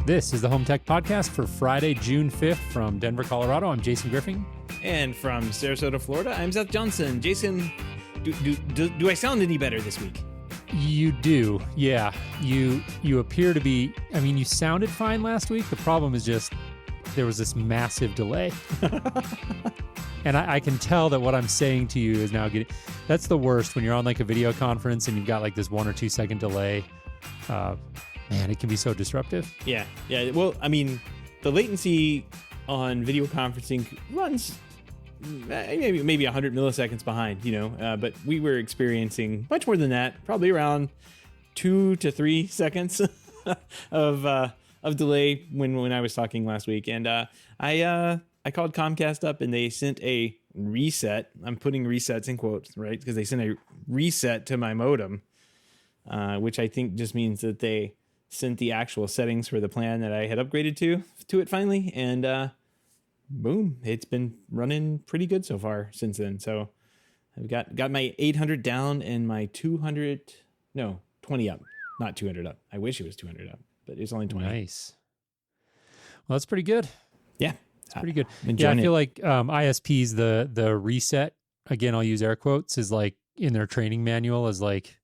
This is the HomeTech Podcast for Friday, June 5th from Denver, Colorado. I'm Jason Griffin. And from Sarasota, Florida, I'm Seth Johnson. Jason, do I sound any better this week? You do, yeah. You appear to be, you sounded fine last week. The problem is just there was this massive delay. And I can tell that what I'm saying to you is now getting, that's the worst when you're on like a video conference and you've got like this 1 or 2 second delay. Man, it can be so disruptive. Yeah. Well, the latency on video conferencing runs maybe 100 milliseconds behind, but we were experiencing much more than that, probably around 2 to 3 seconds of delay when I was talking last week. And I called Comcast up and they sent a reset. I'm putting resets in quotes, right? Because they sent a reset to my modem, which I think just means that they sent the actual settings for the plan that I had upgraded to it finally. And boom, it's been running pretty good so far since then. So I've got my 800 down and my 20 up, not 200 up. I wish it was 200 up, but it's only 20. Nice. Well, that's pretty good. Yeah. It's pretty good. Yeah, I feel like ISPs, the reset, again, I'll use air quotes, is like in their training manual is like,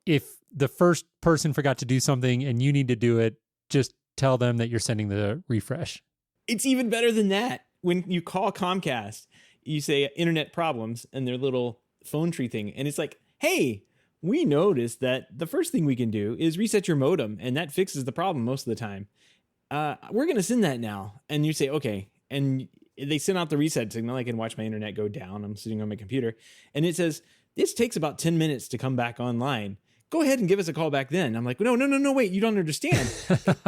if the first person forgot to do something and you need to do it, just tell them that you're sending the refresh. It's even better than that. When you call Comcast, you say internet problems and their little phone tree thing. And it's like, hey, we noticed that the first thing we can do is reset your modem. And that fixes the problem most of the time. We're going to send that now. And you say, okay. And they send out the reset signal. I can watch my internet go down. I'm sitting on my computer. And it says, this takes about 10 minutes to come back online. Go ahead and give us a call back then. I'm like, no, wait, you don't understand.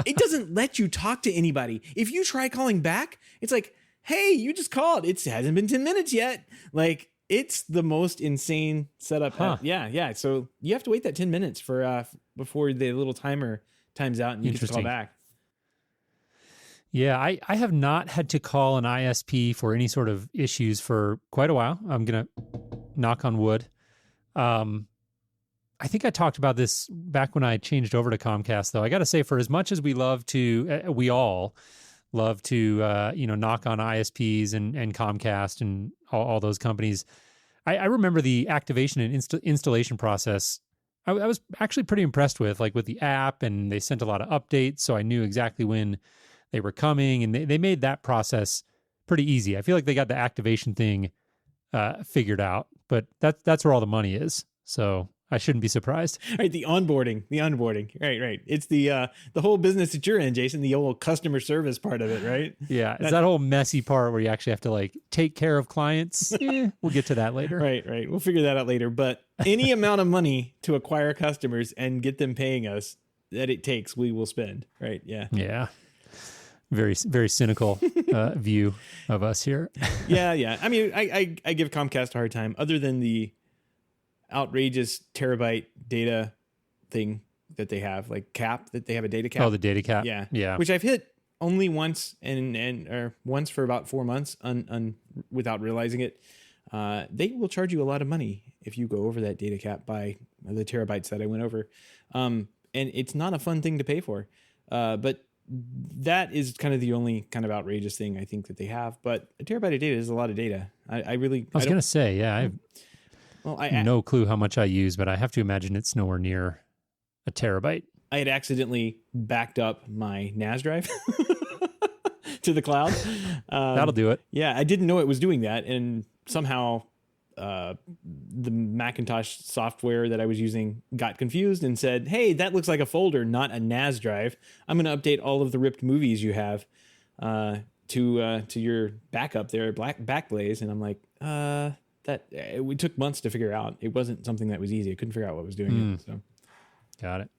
It doesn't let you talk to anybody. If you try calling back, it's like, hey, you just called. It hasn't been 10 minutes yet. Like, it's the most insane setup. Huh. Yeah. So you have to wait that 10 minutes for before the little timer times out and you get to call back. Yeah, I have not had to call an ISP for any sort of issues for quite a while. I'm going to knock on wood. I think I talked about this back when I changed over to Comcast, though. I got to say, for as much as we all love to, knock on ISPs and Comcast and all those companies, I remember the activation and installation process. I was actually pretty impressed with the app, and they sent a lot of updates, so I knew exactly when they were coming, and they made that process pretty easy. I feel like they got the activation thing figured out, but that's where all the money is. So I shouldn't be surprised. Right, the onboarding. Right. It's the whole business that you're in, Jason, the old customer service part of it, right? Yeah, it's that whole messy part where you actually have to take care of clients. We'll get to that later. Right. We'll figure that out later. But any amount of money to acquire customers and get them paying us that it takes, we will spend. Right? Yeah. Yeah. Very, very cynical view of us here. Yeah. I give Comcast a hard time, other than the outrageous terabyte data thing that they have, cap, that they have a data cap. Oh, the data cap. Yeah. Which I've hit only once or once for about 4 months without realizing it. They will charge you a lot of money if you go over that data cap by the terabytes that I went over. And it's not a fun thing to pay for. But that is kind of the only kind of outrageous thing I think that they have. But a terabyte of data is a lot of data. I was going to say, yeah, I have no clue how much I use, but I have to imagine it's nowhere near a terabyte. I had accidentally backed up my NAS drive to the cloud. That'll do it. Yeah, I didn't know it was doing that. And somehow the Macintosh software that I was using got confused and said, hey, that looks like a folder, not a NAS drive. I'm going to update all of the ripped movies you have to your backup there, Backblaze. And I'm like, it took months to figure out. It wasn't something that was easy. I couldn't figure out what was doing it. So, got it.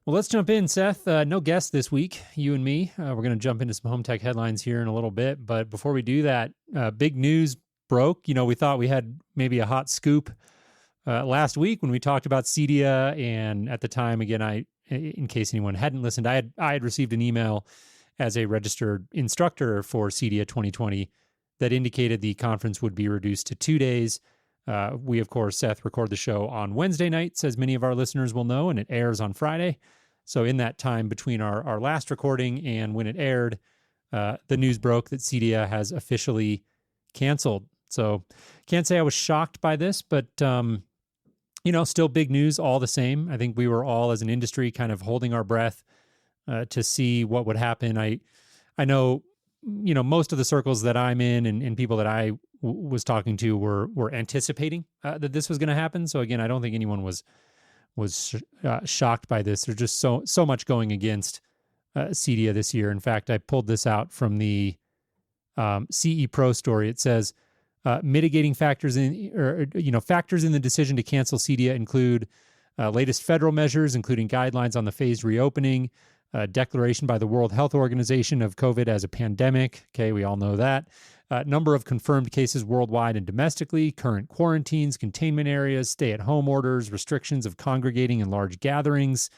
Well, let's jump in, Seth. No guest this week, you and me. We're going to jump into some HomeTech headlines here in a little bit. But before we do that, big news broke. We thought we had maybe a hot scoop last week when we talked about CEDIA. And at the time, again, in case anyone hadn't listened, I had received an email as a registered instructor for CEDIA 2020 that indicated the conference would be reduced to 2 days. We, of course, Seth, record the show on Wednesday nights, as many of our listeners will know, and it airs on Friday. So in that time between our last recording and when it aired, the news broke that CEDIA has officially canceled. So can't say I was shocked by this, but still big news all the same. I think we were all as an industry kind of holding our breath to see what would happen. I know, most of the circles that I'm in and people that I was talking to were anticipating that this was going to happen. So again, I don't think anyone was shocked by this. There's just so much going against CEDIA this year. In fact, I pulled this out from the CE Pro story. It says mitigating factors factors in the decision to cancel CEDIA include latest federal measures, including guidelines on the phased reopening, declaration by the World Health Organization of COVID as a pandemic. Okay, we all know that. Number of confirmed cases worldwide and domestically, current quarantines, containment areas, stay-at-home orders, restrictions of congregating in large gatherings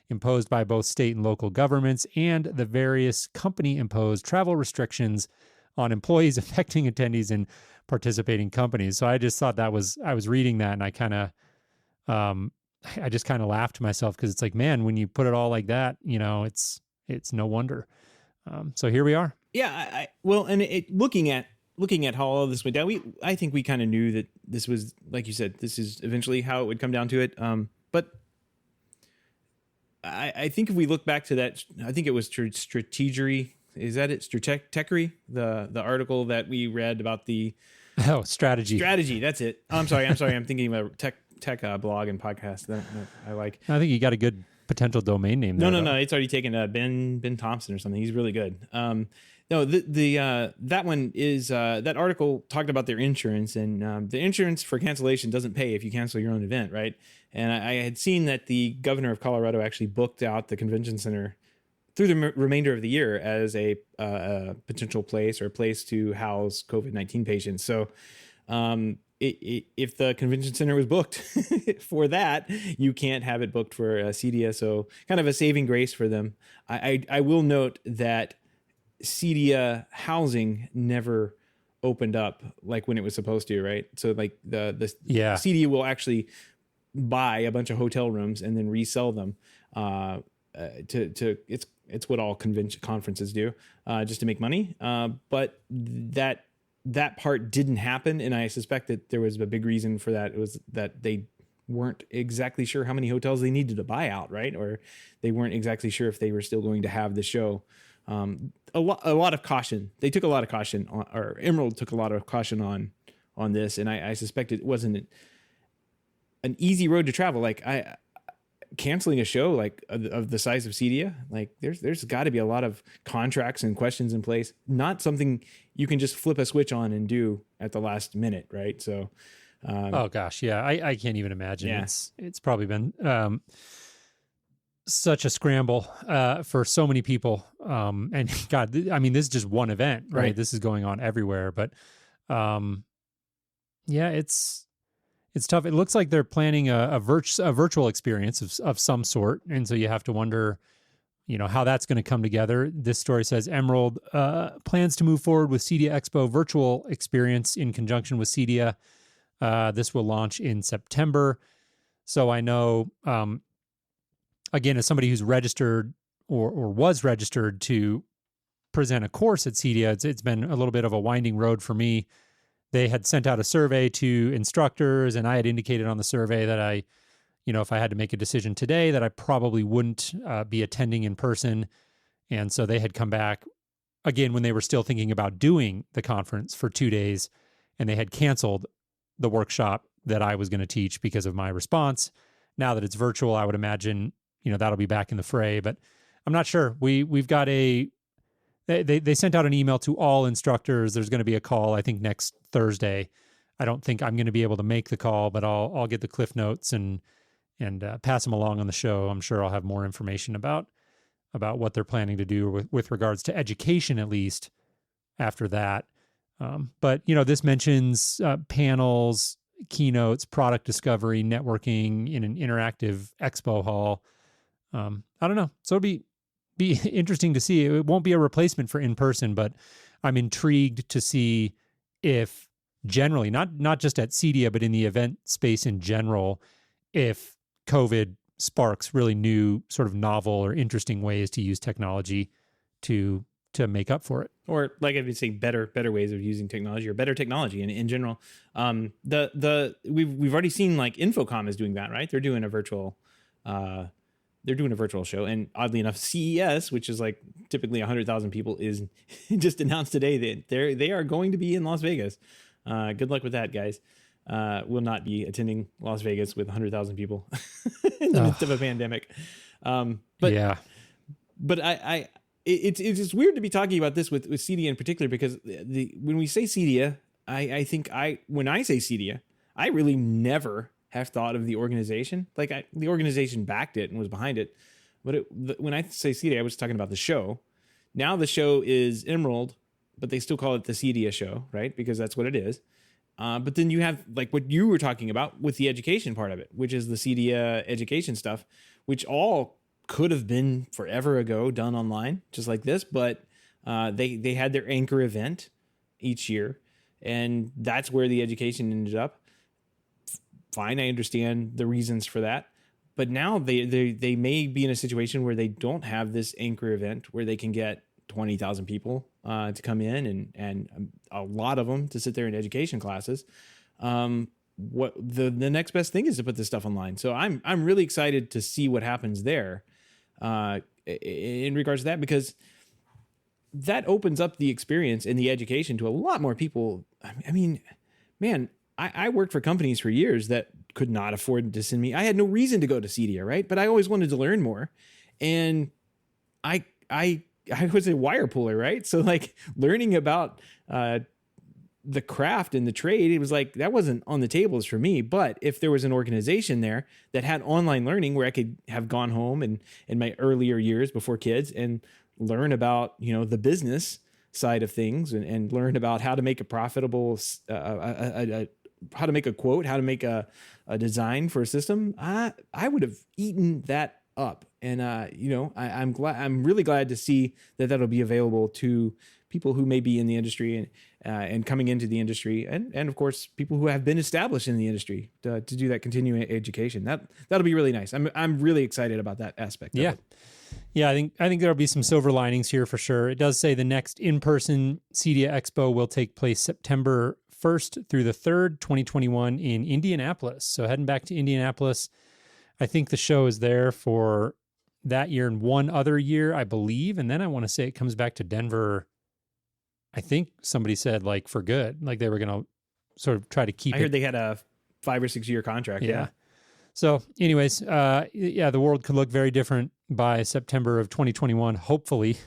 imposed by both state and local governments, and the various company-imposed travel restrictions on employees affecting attendees in participating companies. So I just thought I was reading that, and I just kind of laughed to myself because it's like, man, when you put it all like that, it's no wonder. So here we are. Yeah, looking at how all of this went down, I think we kind of knew that this was, like you said, this is eventually how it would come down to it. But I think if we look back to that, I think it was Strategery. Is that it? Strategery, the article that we read about the strategy. That's it. I'm sorry. I'm thinking about tech blog and podcast that I like. I think you got a good potential domain name there. No. It's already taken Ben Thompson or something. He's really good. No, that one is that article talked about their insurance, and the insurance for cancellation doesn't pay if you cancel your own event, right? And I had seen that the governor of Colorado actually booked out the convention center through the remainder of the year as a potential place or a place to house COVID-19 patients. So if the convention center was booked for that, you can't have it booked for CEDIA. So kind of a saving grace for them. I will note that CEDIA housing never opened up like when it was supposed to, right? So like the CEDIA will actually buy a bunch of hotel rooms and then resell them it's what all conferences do, just to make money. But that part didn't happen, and I suspect that there was a big reason for that. It was that they weren't exactly sure how many hotels they needed to buy out, right? Or they weren't exactly sure if they were still going to have the show. A lot of caution. They took a lot of caution or Emerald took a lot of caution on this, and I suspect it wasn't an easy road to travel. Like canceling a show like of the size of CEDIA, like there's got to be a lot of contracts and questions in place. Not something you can just flip a switch on and do at the last minute, right? So, oh gosh, yeah, I can't even imagine. Yeah. It's probably been such a scramble for so many people. And God, I mean, this is just one event, right? This is going on everywhere, but yeah, it's tough. It looks like they're planning a virtual experience of some sort. And so you have to wonder, how that's going to come together. This story says Emerald plans to move forward with CEDIA Expo virtual experience in conjunction with CEDIA. This will launch in September. So I know, again, as somebody who's registered or was registered to present a course at CEDIA, it's been a little bit of a winding road for me. They had sent out a survey to instructors, and I had indicated on the survey that if I had to make a decision today, that I probably wouldn't be attending in person. And so they had come back again when they were still thinking about doing the conference for 2 days, and they had canceled the workshop that I was going to teach because of my response. Now that it's virtual, I would imagine, that'll be back in the fray, but I'm not sure. We've got They sent out an email to all instructors. There's going to be a call, I think, next Thursday. I don't think I'm going to be able to make the call, but I'll get the cliff notes and pass them along on the show. I'm sure I'll have more information about what they're planning to do with regards to education, at least after that. But this mentions panels, keynotes, product discovery, networking in an interactive expo hall. I don't know. So it'll be interesting to see. It won't be a replacement for in-person, but I'm intrigued to see if generally, not just at CEDIA, but in the event space in general, if COVID sparks really new, sort of novel or interesting ways to use technology to make up for it. Or like I've been saying, better ways of using technology, or better technology in general. We've already seen, like, Infocom is doing that, right? They're doing a virtual show, and oddly enough, CES, which is like typically 100,000 people, is just announced today that they are going to be in Las Vegas. Good luck with that, guys. Will not be attending Las Vegas with 100,000 people in the midst of a pandemic. But it's weird to be talking about this with CEDIA in particular, because when we say CEDIA, when I say CEDIA, I really never have thought of the organization. Like, the organization backed it and was behind it. But when I say CEDIA, I was talking about the show. Now the show is Emerald, but they still call it the CEDIA show, right? Because that's what it is. But then you have, like, what you were talking about with the education part of it, which is the CEDIA education stuff, which all could have been forever ago done online, just like this. But they had their anchor event each year, and that's where the education ended up. Fine, I understand the reasons for that. But now they may be in a situation where they don't have this anchor event where they can get 20,000 people to come in and a lot of them to sit there in education classes. What the next best thing is to put this stuff online. So I'm really excited to see what happens there in regards to that, because that opens up the experience and the education to a lot more people. I mean, man, I worked for companies for years that could not afford to send me. I had no reason to go to CEDIA, right? But I always wanted to learn more. And I was a wire puller, right? So, like, learning about the craft and the trade, it was like, that wasn't on the tables for me. But if there was an organization there that had online learning where I could have gone home and in my earlier years before kids and learn about, the business side of things and learn about how to make a profitable, how to make a quote, how to make a design for a system, I would have eaten that up. And, I'm really glad to see that that'll be available to people who may be in the industry and coming into the industry. And of course, people who have been established in the industry to do that continuing education. That'll be really nice. I'm really excited about that aspect. Yeah. Of it. Yeah, I think there'll be some silver linings here for sure. It does say the next in-person CEDIA Expo will take place September 1st through the 3rd, 2021 in Indianapolis. So heading back to Indianapolis, I think the show is there for that year and one other year, I believe. And then I want to say it comes back to Denver. I think somebody said, like, for good, like they were going to sort of try to keep it. I heard they had a 5 or 6 year contract. Yeah. So anyways, the world could look very different by September of 2021. Hopefully,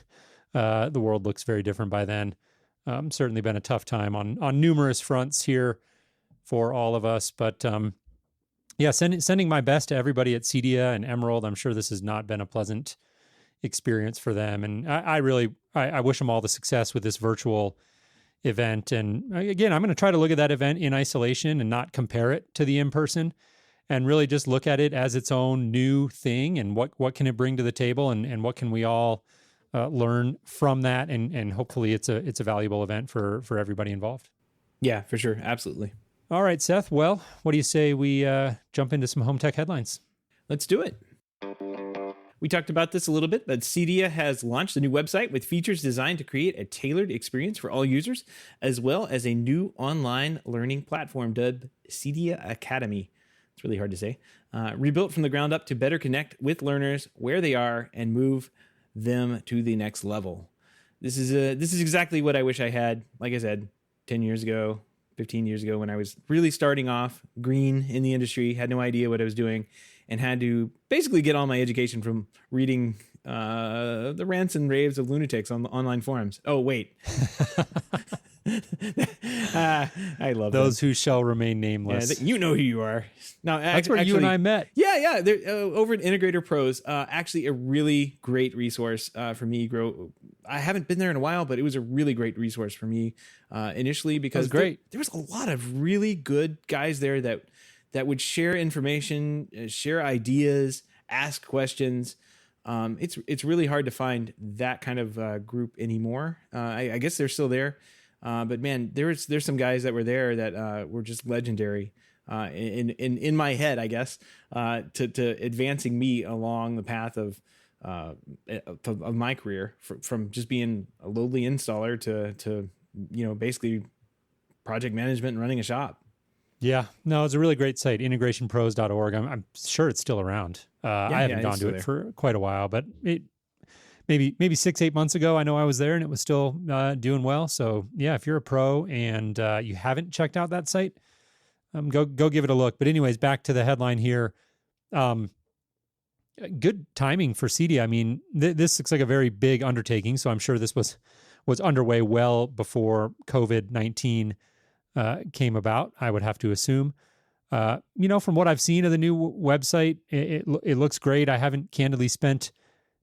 the world looks very different by then. Certainly been a tough time on numerous fronts here for all of us. But sending my best to everybody at CEDIA and Emerald. I'm sure this has not been a pleasant experience for them. And I wish them all the success with this virtual event. And again, I'm going to try to look at that event in isolation and not compare it to the in-person, and really just look at it as its own new thing and what can it bring to the table and what can we all learn from that. And hopefully it's a valuable event for everybody involved. Yeah, for sure. Absolutely. All right, Seth. Well, what do you say we jump into some HomeTech headlines? Let's do it. We talked about this a little bit, but CEDIA has launched a new website with features designed to create a tailored experience for all users, as well as a new online learning platform dubbed CEDIA Academy. It's really hard to say. Rebuilt from the ground up to better connect with learners where they are and move them to the next level. This is exactly what I wish I had, like I said, 10 years ago, 15 years ago, when I was really starting off, green in the industry, had no idea what I was doing, and had to basically get all my education from reading the rants and raves of lunatics on the online forums. Oh, wait. I love those them. who shall remain nameless. Yeah, you know who you are. Now, that's where you and I met. Yeah. They're over at Integrator Pros. Actually, a really great resource for me. I haven't been there in a while, but it was a really great resource for me initially, because there was a lot of really good guys there that would share information, share ideas, ask questions. It's really hard to find that kind of group anymore. I guess they're still there. But man, there's some guys that were there that were just legendary in my head, I guess, to advancing me along the path of my career from just being a lowly installer to basically project management and running a shop. Yeah, no, it's a really great site, integrationpros.org. I'm sure it's still around. I haven't gone to it for quite a while, but maybe 6-8 months ago, I know I was there and it was still doing well. So yeah, if you're a pro and you haven't checked out that site, go give it a look. But anyways, back to the headline here. Good timing for CEDIA. I mean, this looks like a very big undertaking, so I'm sure this was underway well before COVID-19 came about, I would have to assume. From what I've seen of the new website, it looks great. I haven't candidly spent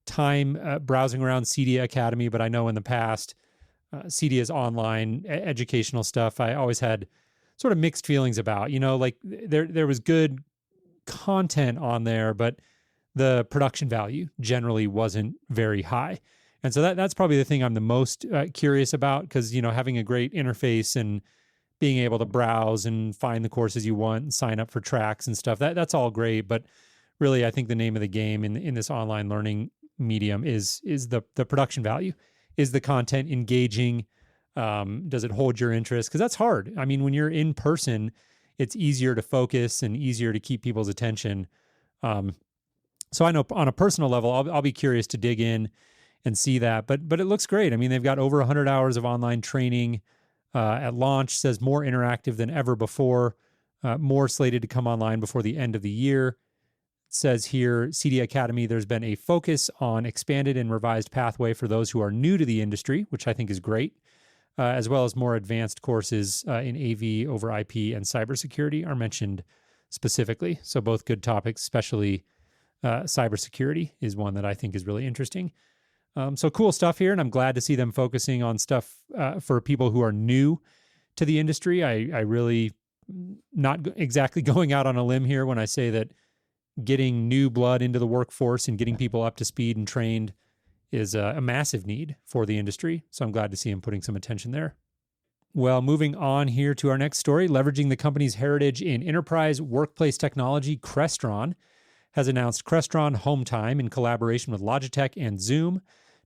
time browsing around CEDIA Academy, but I know in the past, CEDIA's online educational stuff, I always had sort of mixed feelings about. Like there was good content on there, but the production value generally wasn't very high. And so that's probably the thing I'm the most curious about, because, having a great interface and being able to browse and find the courses you want and sign up for tracks and stuff, that's all great. But really, I think the name of the game in this online learning medium is the production value. Is the content engaging? Does it hold your interest? Because that's hard. I mean, when you're in person, it's easier to focus and easier to keep people's attention. So I know on a personal level, I'll be curious to dig in and see that. But it looks great. I mean, they've got over 100 hours of online training at launch. Says more interactive than ever before. More slated to come online before the end of the year. It says here, CEDIA Academy, there's been a focus on expanded and revised pathway for those who are new to the industry, which I think is great, as well as more advanced courses in AV over IP and cybersecurity are mentioned specifically. So both good topics, especially cybersecurity is one that I think is really interesting. So cool stuff here, and I'm glad to see them focusing on stuff for people who are new to the industry. I really not exactly going out on a limb here when I say that getting new blood into the workforce and getting people up to speed and trained is a massive need for the industry. So I'm glad to see them putting some attention there. Well, moving on here to our next story, leveraging the company's heritage in enterprise workplace technology, Crestron has announced Crestron HomeTime in collaboration with Logitech and Zoom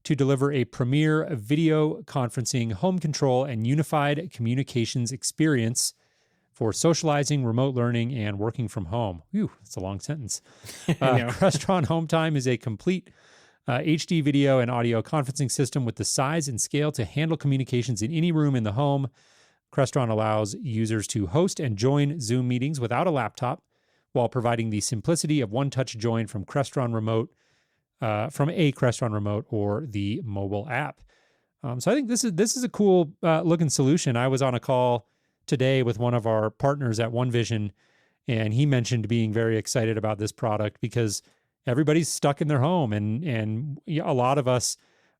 to deliver a premier video conferencing, home control, and unified communications experience for socializing, remote learning, and working from home. Whew, that's a long sentence. Crestron HomeTime is a complete HD video and audio conferencing system with the size and scale to handle communications in any room in the home. Crestron allows users to host and join Zoom meetings without a laptop, while providing the simplicity of one-touch join from Crestron Remote, from a Crestron Remote or the mobile app. So I think this is a cool looking solution. I was on a call today with one of our partners at OneVision, and he mentioned being very excited about this product because everybody's stuck in their home, and a lot of us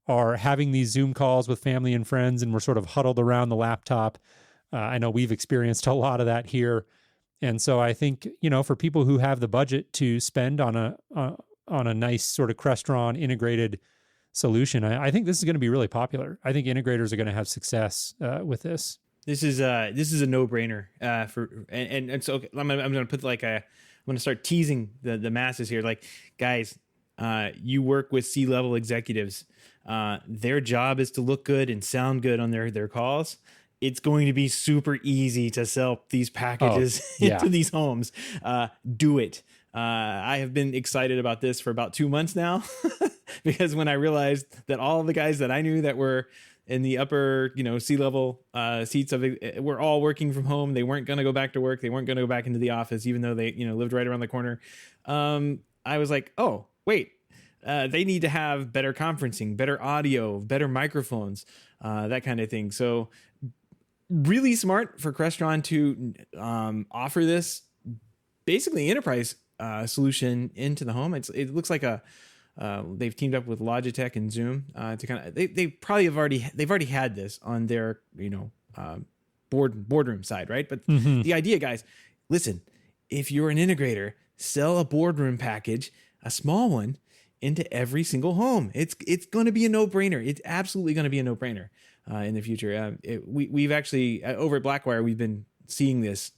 are having these Zoom calls with family and friends, and we're sort of huddled around the laptop. I know we've experienced a lot of that here. And so I think, for people who have the budget to spend on a nice sort of Crestron integrated solution, I think this is going to be really popular. I think integrators are going to have success with this. This is a no-brainer and so I'm going to put I'm going to start teasing the masses here. Like, guys, you work with C-level executives. Their job is to look good and sound good on their calls. It's going to be super easy to sell these packages into these homes. Do it. I have been excited about this for about 2 months now because when I realized that all of the guys that I knew that were in the upper, C-level seats of it were all working from home. They weren't going to go back to work. They weren't going to go back into the office, even though they, lived right around the corner. I was like, oh, wait. They need to have better conferencing, better audio, better microphones, that kind of thing. So really smart for Crestron to offer this basically enterprise solution into the home. It looks like they've teamed up with Logitech and Zoom to kind of they've already had this on their boardroom side, right? But the idea, guys, listen, if you're an integrator, sell a boardroom package, a small one, into every single home. It's going to be a no-brainer. It's absolutely going to be a no-brainer in the future. We've actually over at Blackwire, we've been seeing this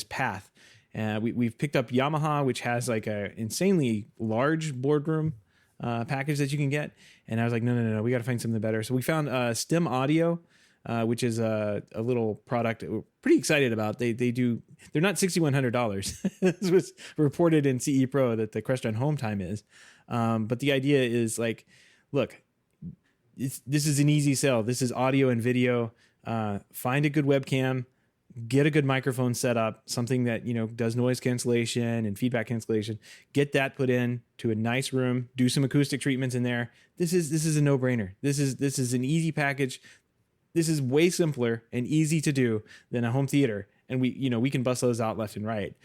path. We've picked up Yamaha, which has like a insanely large boardroom package that you can get. And I was like, no, we got to find something better. So we found Stem Audio, which is a little product that we're pretty excited about. They're not $6,100. This was reported in CE Pro that the Crestron home time is. But the idea is like, look, this is an easy sell. This is audio and video. Find a good webcam, get a good microphone set up, something that, does noise cancellation and feedback cancellation. Get that put in to a nice room, do some acoustic treatments in there. This is a no-brainer. This is an easy package. This is way simpler and easy to do than a home theater. And we can bust those out left and right.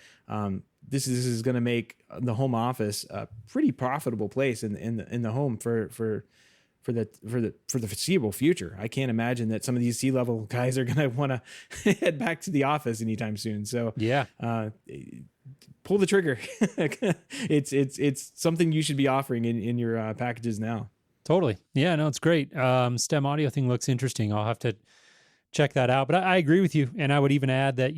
This is going to make the home office a pretty profitable place in the home for the foreseeable future. I can't imagine that some of these C-level guys are going to want to head back to the office anytime soon. So yeah, pull the trigger. It's something you should be offering in your packages now. Totally. Yeah, no, it's great. STEM audio thing looks interesting. I'll have to check that out. But I agree with you. And I would even add that,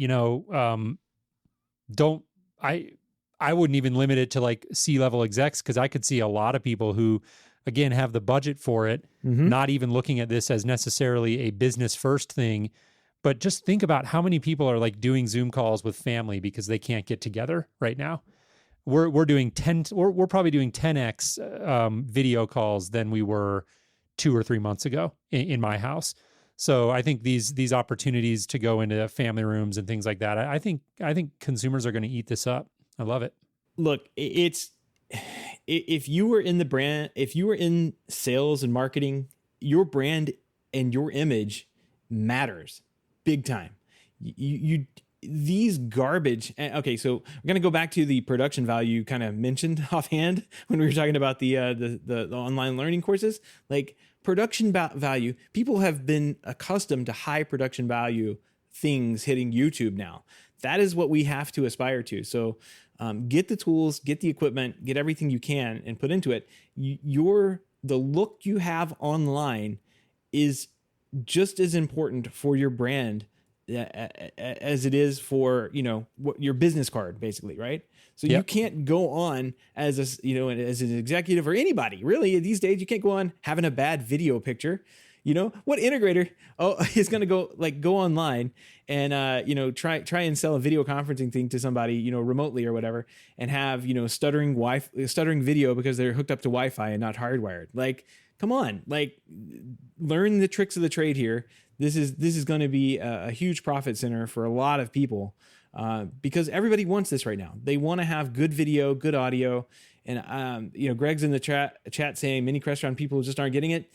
I wouldn't even limit it to like C-level execs, because I could see a lot of people who, again, have the budget for it, not even looking at this as necessarily a business first thing. But just think about how many people are like doing Zoom calls with family because they can't get together right now. We're probably doing 10x video calls than we were 2 or 3 months ago in my house. So I think these opportunities to go into family rooms and things like that, I think consumers are going to eat this up. I love it. Look, if you were in sales and marketing, your brand and your image matters big time. These garbage. Okay, so we're going to go back to the production value you kind of mentioned offhand when we were talking about the online learning courses. Like production value, people have been accustomed to high production value things hitting YouTube now. That is what we have to aspire to. So get the tools, get the equipment, get everything you can and put into it. The look you have online is just as important for your brand as it is for, your business card, basically, right? So you can't go on as as an executive or anybody really these days. You can't go on having a bad video picture. What integrator is going to go online and try and sell a video conferencing thing to somebody remotely or whatever, and have stuttering video because they're hooked up to Wi-Fi and not hardwired. Like, come on, like learn the tricks of the trade here. This is going to be a huge profit center for a lot of people because everybody wants this right now. They want to have good video, good audio, and Greg's in the chat saying many Crestron people just aren't getting it.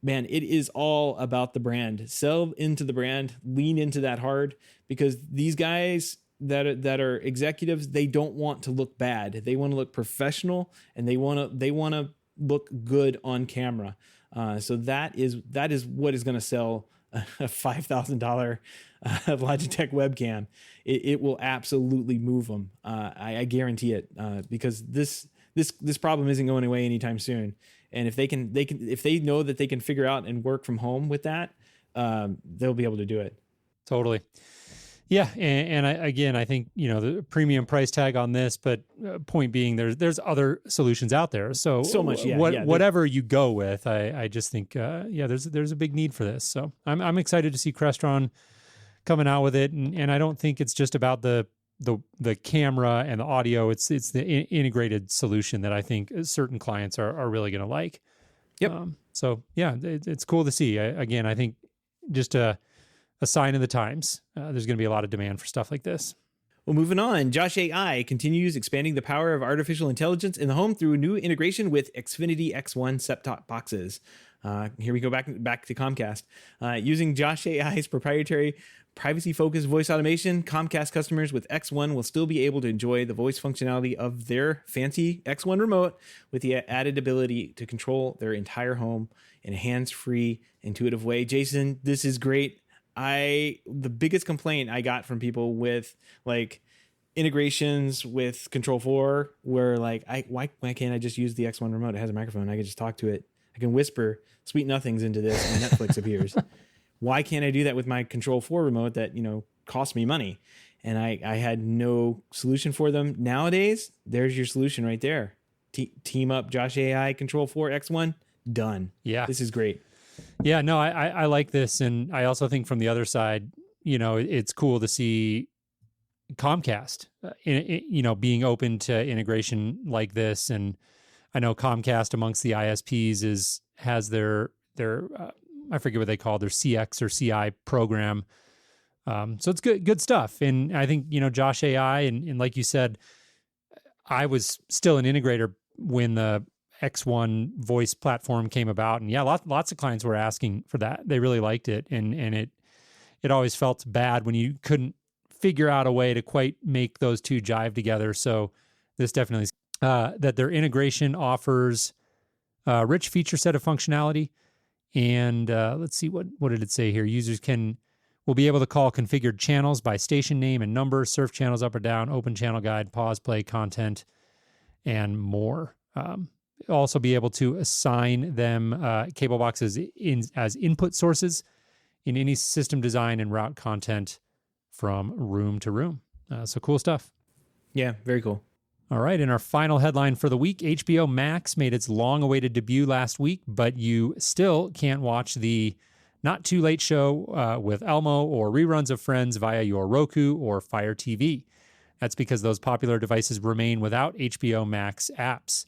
Man, it is all about the brand. Sell into the brand, lean into that hard, because these guys that are executives, they don't want to look bad. They want to look professional, and they want to look good on camera. So that is what is going to sell a $5,000 Logitech webcam. It will absolutely move them. I guarantee it, because this problem isn't going away anytime soon. And if they know that they can figure out and work from home with that, they'll be able to do it. Totally. Yeah. And I think, the premium price tag on this, but point being there's other solutions out there. So much, whatever you go with, I just think, there's a big need for this. So I'm excited to see Crestron coming out with it. And I don't think it's just about the camera and the audio. It's the integrated solution that I think certain clients are really going to like. Yep. It's cool to see. I think just a sign of the times. There's going to be a lot of demand for stuff like this. Well, moving on, Josh AI continues expanding the power of artificial intelligence in the home through new integration with Xfinity X1 set-top boxes. Here we go back to Comcast. Using Josh AI's proprietary privacy-focused voice automation, Comcast customers with X1 will still be able to enjoy the voice functionality of their fancy X1 remote with the added ability to control their entire home in a hands-free, intuitive way. Jason, this is great. The biggest complaint I got from people with like integrations with Control 4 were like, why can't I just use the X1 remote? It has a microphone. I can just talk to it. I can whisper sweet nothings into this and Netflix appears. Why can't I do that with my Control 4 remote that, cost me money. And I had no solution for them. Nowadays, there's your solution right there. Team up Josh AI Control 4 X1, done. Yeah. This is great. Yeah, no, I like this. And I also think from the other side, it's cool to see Comcast, being open to integration like this. And I know Comcast amongst the ISPs has their I forget what they call their CX or CI program. So it's good stuff. And I think, Josh AI and like you said, I was still an integrator when the X1 voice platform came about. And yeah, lots of clients were asking for that. They really liked it. And it always felt bad when you couldn't figure out a way to quite make those two jive together. So this definitely that their integration offers a rich feature set of functionality. And let's see, what did it say here? Users will be able to call configured channels by station name and number, surf channels up or down, open channel guide, pause, play content, and more. Also be able to assign them cable boxes as input sources in any system design and route content from room to room. So cool stuff. Yeah, very cool. All right, and our final headline for the week, HBO Max made its long-awaited debut last week, but you still can't watch the Not Too Late show with Elmo or reruns of Friends via your Roku or Fire TV. That's because those popular devices remain without HBO Max apps.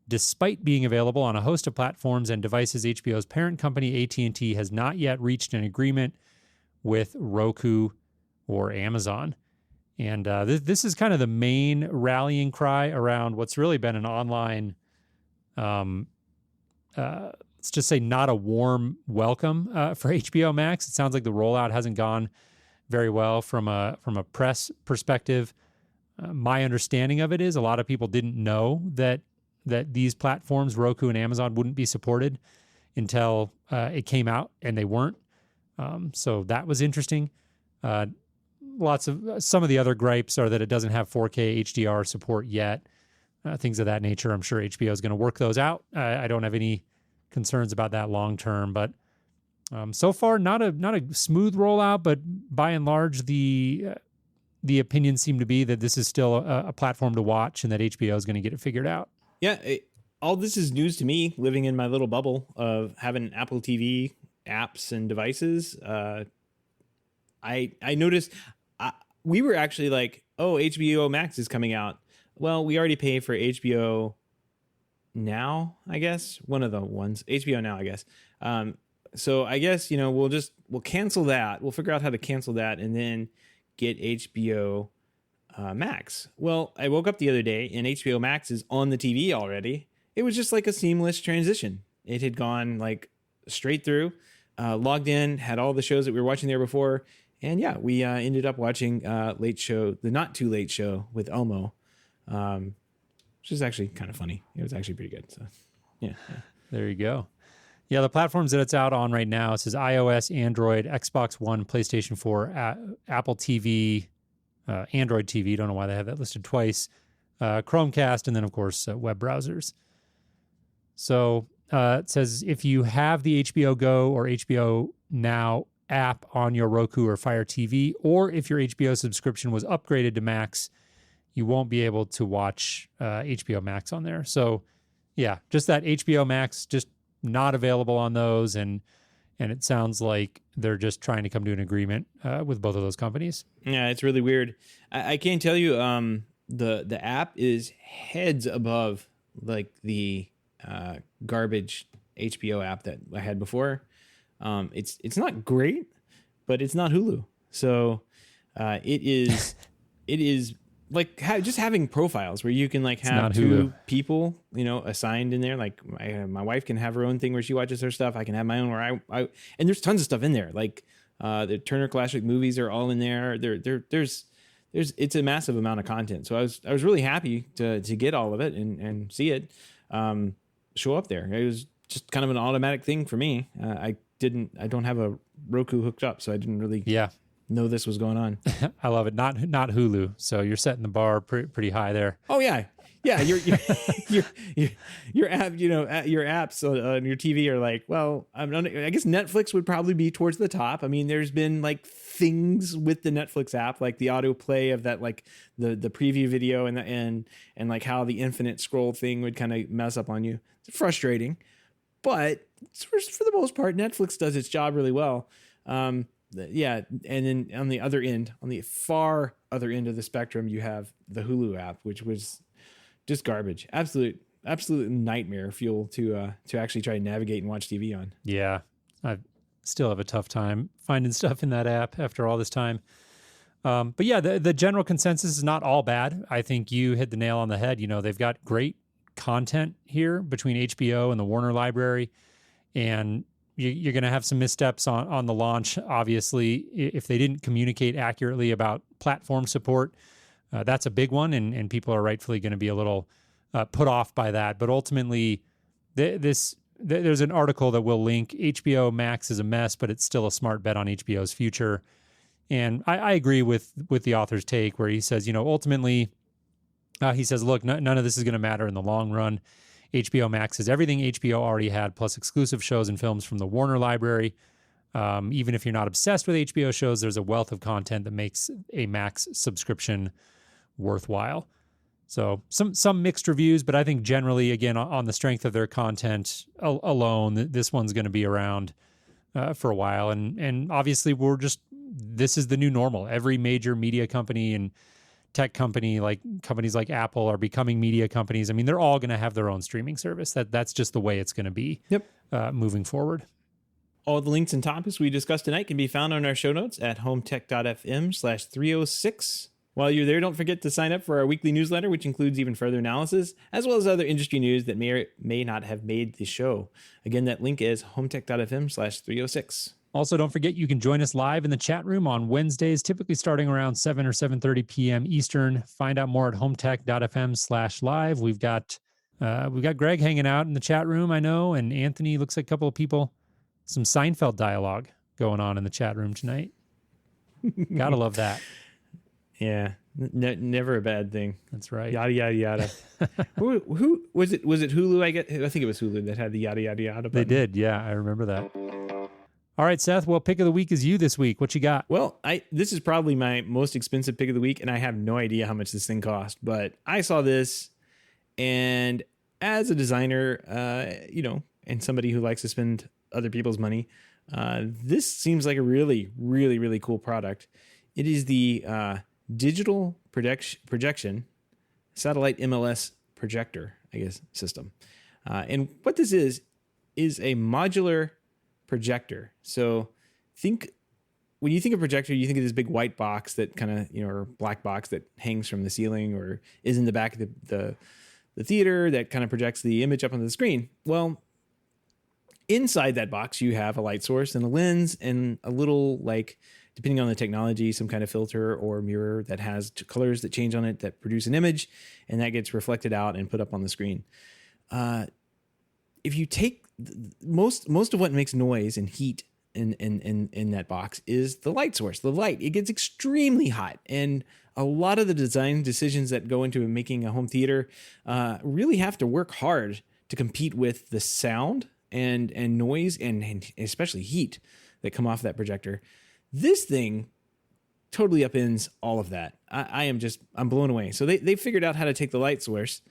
Despite being available on a host of platforms and devices, HBO's parent company, AT&T, has not yet reached an agreement with Roku or Amazon. And this is kind of the main rallying cry around what's really been an online, let's just say not a warm welcome for HBO Max. It sounds like the rollout hasn't gone very well from a press perspective. My understanding of it is a lot of people didn't know that these platforms, Roku and Amazon, wouldn't be supported until it came out, and they weren't. So that was interesting. Some of the other gripes are that it doesn't have 4K HDR support yet, things of that nature. I'm sure HBO is going to work those out. I don't have any concerns about that long term, but so far not a smooth rollout. But by and large, the opinions seem to be that this is still a platform to watch, and that HBO is going to get it figured out. Yeah, all this is news to me, living in my little bubble of having Apple TV apps and devices. I noticed. We were actually like, oh, HBO Max is coming out. Well, we already pay for HBO Now, I guess. One of the ones. HBO Now, I guess. So I guess, we'll cancel that. We'll figure out how to cancel that and then get HBO Max. Well, I woke up the other day and HBO Max is on the TV already. It was just like a seamless transition. It had gone like straight through, logged in, had all the shows that we were watching there before. And yeah, we ended up watching the Not Too Late show with Elmo, which is actually kind of funny. It was actually pretty good. So, yeah. There you go. Yeah, the platforms that it's out on right now, it says iOS, Android, Xbox One, PlayStation 4, Apple TV, Android TV. Don't know why they have that listed twice. Chromecast, and then, of course, web browsers. So it says if you have the HBO Go or HBO Now app on your Roku or Fire TV, or if your HBO subscription was upgraded to Max, you won't be able to watch HBO Max on there. So yeah, just that HBO Max, just not available on those. And it sounds like they're just trying to come to an agreement with both of those companies. Yeah, it's really weird. I can't tell you, the app is heads above like the garbage HBO app that I had before. It's not great, but it's not Hulu. So it is like just having profiles where you can like have two people, assigned in there. Like my wife can have her own thing where she watches her stuff. I can have my own where I and there's tons of stuff in there. Like the Turner Classic Movies are all in there. There's it's a massive amount of content. So I was really happy to get all of it and see it show up there. It was just kind of an automatic thing for me. I don't have a Roku hooked up, so I didn't really know this was going on. I love it. Not Hulu. So you're setting the bar pretty high there. Oh yeah. Yeah, your app, your apps on your TV are like, well, I guess Netflix would probably be towards the top. I mean, there's been like things with the Netflix app, like the autoplay of that, like the preview video and like how the infinite scroll thing would kind of mess up on you. It's frustrating, but for the most part, Netflix does its job really well. Yeah, and then on the other end, on the far other end of the spectrum, you have the Hulu app, which was just garbage. Absolute nightmare fuel to actually try and navigate and watch TV on. Yeah, I still have a tough time finding stuff in that app after all this time. But yeah, the general consensus is not all bad. I think you hit the nail on the head. They've got great content here between HBO and the Warner Library, and you're going to have some missteps on the launch. Obviously, if they didn't communicate accurately about platform support, that's a big one, and people are rightfully going to be a little put off by that. But ultimately, there's an article that we'll link. HBO Max is a mess, but it's still a smart bet on HBO's future. And I agree with the author's take where he says, ultimately, he says, look, none of this is going to matter in the long run. HBO Max is everything HBO already had, plus exclusive shows and films from the Warner Library. Even if you're not obsessed with HBO shows, there's a wealth of content that makes a Max subscription worthwhile. So some mixed reviews, but I think generally, again, on the strength of their content alone, this one's going to be around for a while. And obviously, this is the new normal. Every major media company and tech company, like companies like Apple, are becoming media companies. I mean, they're all going to have their own streaming service. That's just the way it's going to be. Yep. Moving forward. All the links and topics we discussed tonight can be found on our show notes at HomeTech.fm/306. While you're there, don't forget to sign up for our weekly newsletter, which includes even further analysis, as well as other industry news that may or may not have made the show. Again, that link is HomeTech.fm/306. Also, don't forget you can join us live in the chat room on Wednesdays, typically starting around 7 or 7:30 p.m. Eastern. Find out more at HomeTech.fm/live. We've got Greg hanging out in the chat room, I know, and Anthony, looks like a couple of people. Some Seinfeld dialogue going on in the chat room tonight. Gotta love that. Yeah, never a bad thing. That's right. Yada yada yada. who was it? Was it Hulu? I think it was Hulu that had the yada yada yada button. They did. Yeah, I remember that. All right, Seth. Well, pick of the week is you this week. What you got? Well, this is probably my most expensive pick of the week, and I have no idea how much this thing cost. But I saw this, and as a designer, and somebody who likes to spend other people's money, this seems like a really, really, really cool product. It is the digital projection satellite MLS projector, I guess, system. And what this is a modular projector. So when you think of projector, you think of this big white box that kind of, or black box that hangs from the ceiling or is in the back of the theater that kind of projects the image up onto the screen. Well, inside that box, you have a light source and a lens and a little, like, depending on the technology, some kind of filter or mirror that has colors that change on it that produce an image, and that gets reflected out and put up on the screen. If you take most of what makes noise and heat in that box is the light source. The light, it gets extremely hot, and a lot of the design decisions that go into making a home theater really have to work hard to compete with the sound and noise and especially heat that come off that projector. This thing totally upends all of that. I'm blown away. So they figured out how to take the light source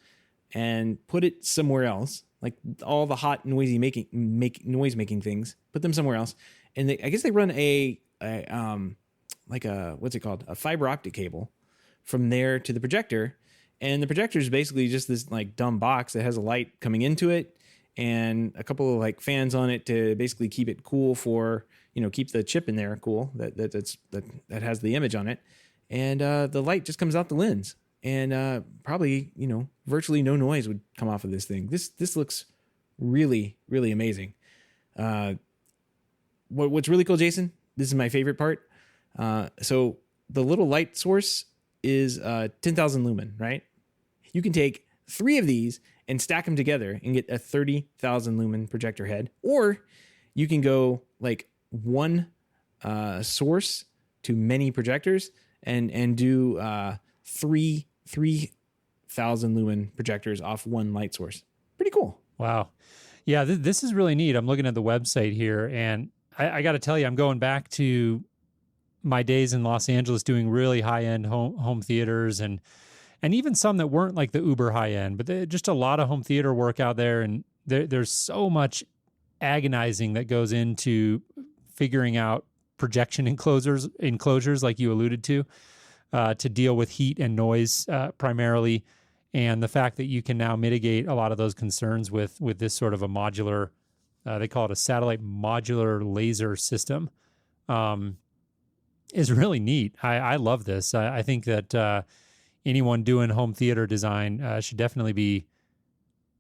and put it somewhere else, like all the hot noise making things, put them somewhere else. And I guess they run a what's it called? A fiber optic cable from there to the projector. And the projector is basically just this like dumb box that has a light coming into it and a couple of like fans on it to basically keep it cool for, keep the chip in there cool that has the image on it. And the light just comes out the lens, and probably, virtually no noise would come off of this thing. This looks really, really amazing. What's really cool, Jason, this is my favorite part. So the little light source is 10,000 lumen, right? You can take 3 of these and stack them together and get a 30,000 lumen projector head, or you can go like one source to many projectors and do three 1,000 lumen projectors off one light source. Pretty cool. Wow. Yeah, this is really neat. I'm looking at the website here, and I got to tell you, I'm going back to my days in Los Angeles doing really high-end home theaters and even some that weren't like the uber high-end, but just a lot of home theater work out there, and there's so much agonizing that goes into figuring out projection enclosures like you alluded to deal with heat and noise primarily. And the fact that you can now mitigate a lot of those concerns with this sort of a modular, they call it a satellite modular laser system, is really neat. I love this. I think that anyone doing home theater design should definitely be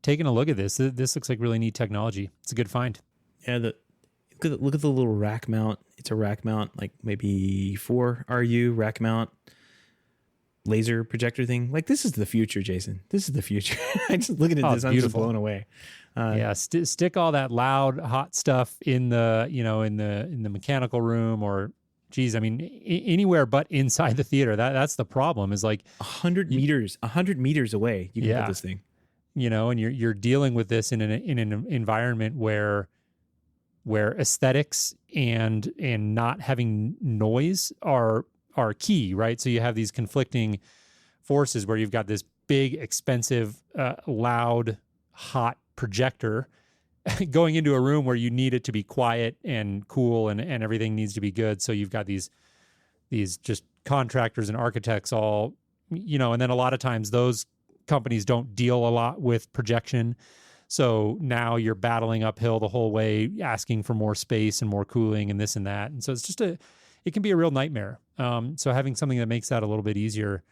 taking a look at this. This looks like really neat technology. It's a good find. Yeah, look at the little rack mount. It's a rack mount, like maybe 4 RU rack mount laser projector thing. Like, this is the future, Jason. This is the future. I just looking at this, I'm just blown away. Stick all that loud, hot stuff in the in the mechanical room, or geez, I mean anywhere but inside the theater. That's the problem. Is like 100 meters away. You can put this thing. And you're dealing with this in an environment where aesthetics and not having noise are key, right? So you have these conflicting forces where you've got this big, expensive, loud, hot projector going into a room where you need it to be quiet and cool and everything needs to be good. So you've got these just contractors and architects all, and then a lot of times those companies don't deal a lot with projection. So now you're battling uphill the whole way, asking for more space and more cooling and this and that. And so it's just it can be a real nightmare. So having something that makes that a little bit easier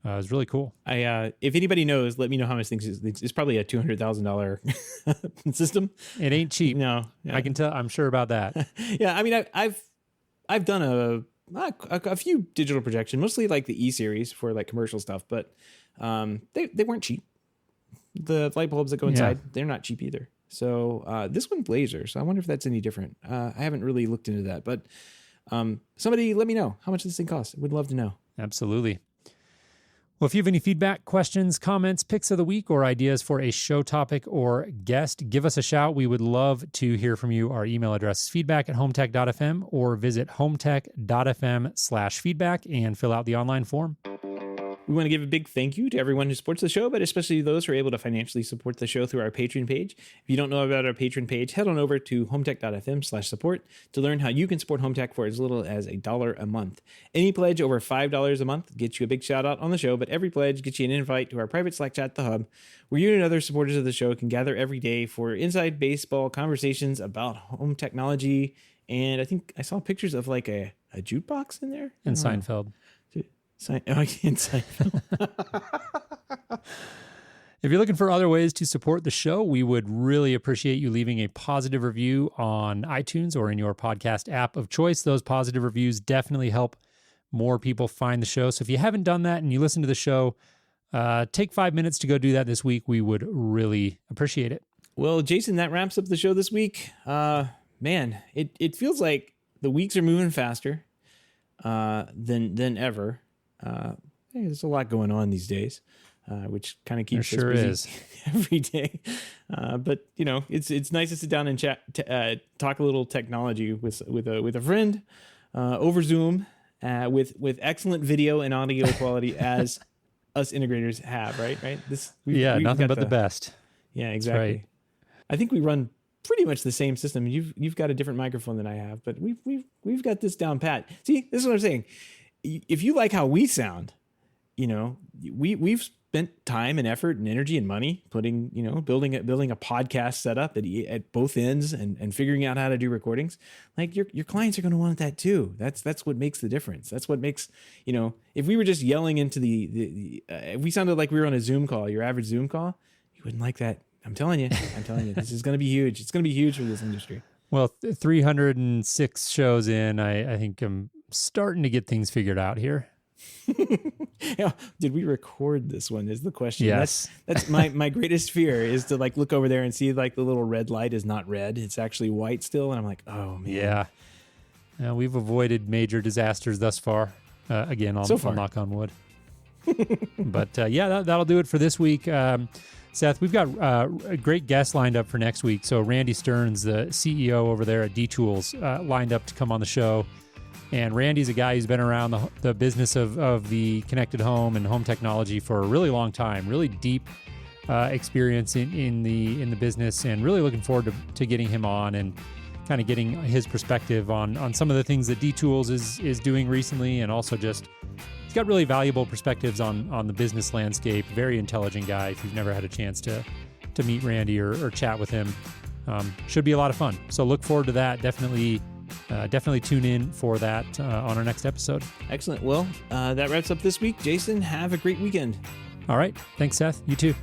is really cool. If anybody knows, let me know how much things it's probably a $200,000 system. It ain't cheap. No, I can tell. I'm sure about that. Yeah, I mean, I've done a few digital projection, mostly like the E series for like commercial stuff, but they weren't cheap. The light bulbs that go inside, they're not cheap either. So this one's laser, so I wonder if that's any different. I haven't really looked into that, but somebody let me know how much this thing costs. Would love to know. Absolutely. Well, if you have any feedback, questions, comments, picks of the week, or ideas for a show topic or guest, give us a shout. We would love to hear from you. Our email address is feedback@HomeTech.fm, or visit HomeTech.fm/feedback and fill out the online form. We want to give a big thank you to everyone who supports the show, but especially those who are able to financially support the show through our Patreon page. If you don't know about our Patreon page, head on over to HomeTech.fm/support to learn how you can support HomeTech for as little as $1 a month. Any pledge over $5 a month gets you a big shout out on the show, but every pledge gets you an invite to our private Slack chat, The Hub, where you and other supporters of the show can gather every day for inside baseball conversations about home technology. And I think I saw pictures of like a jukebox in there. And Seinfeld. Inside. If you're looking for other ways to support the show, we would really appreciate you leaving a positive review on iTunes or in your podcast app of choice. Those positive reviews definitely help more people find the show. So if you haven't done that and you listen to the show, take 5 minutes to go do that this week. We would really appreciate it. Well, Jason, that wraps up the show this week. Man, it feels like the weeks are moving faster than ever. There's a lot going on these days, which kind of keeps us busy every day. But it's nice to sit down and chat, talk a little technology with a friend over Zoom with excellent video and audio quality as us integrators have. Right. Nothing but the best. Yeah, exactly. Right. I think we run pretty much the same system. You've got a different microphone than I have, but we've got this down pat. See, this is what I'm saying. If you like how we sound, we've spent time and effort and energy and money building a podcast setup at both ends and figuring out how to do recordings. Like your clients are going to want that too. That's what makes the difference. That's what makes, if we were just yelling into if we sounded like we were on a Zoom call, your average Zoom call, you wouldn't like that. I'm telling you, this is going to be huge. It's going to be huge for this industry. Well, 306 shows in, I think I'm starting to get things figured out here. Yeah, did we record this one is the question. Yes. That's my greatest fear is to look over there and see the little red light is not red. It's actually white still. And I'm like, oh man. Yeah. We've avoided major disasters thus far. Again, I'll knock on wood. But that'll do it for this week. Seth, we've got a great guest lined up for next week. So Randy Stearns, the CEO over there at D-Tools, lined up to come on the show. And Randy's a guy who's been around the business of the connected home and home technology for a really long time, really deep experience in the business, and really looking forward to getting him on and kind of getting his perspective on some of the things that D-Tools is doing recently, and also just he's got really valuable perspectives on the business landscape. Very intelligent guy. If you've never had a chance to meet Randy or chat with him, should be a lot of fun. So look forward to that. Definitely tune in for that on our next episode. Excellent. Well, that wraps up this week. Jason, have a great weekend. All right. Thanks, Seth. You too.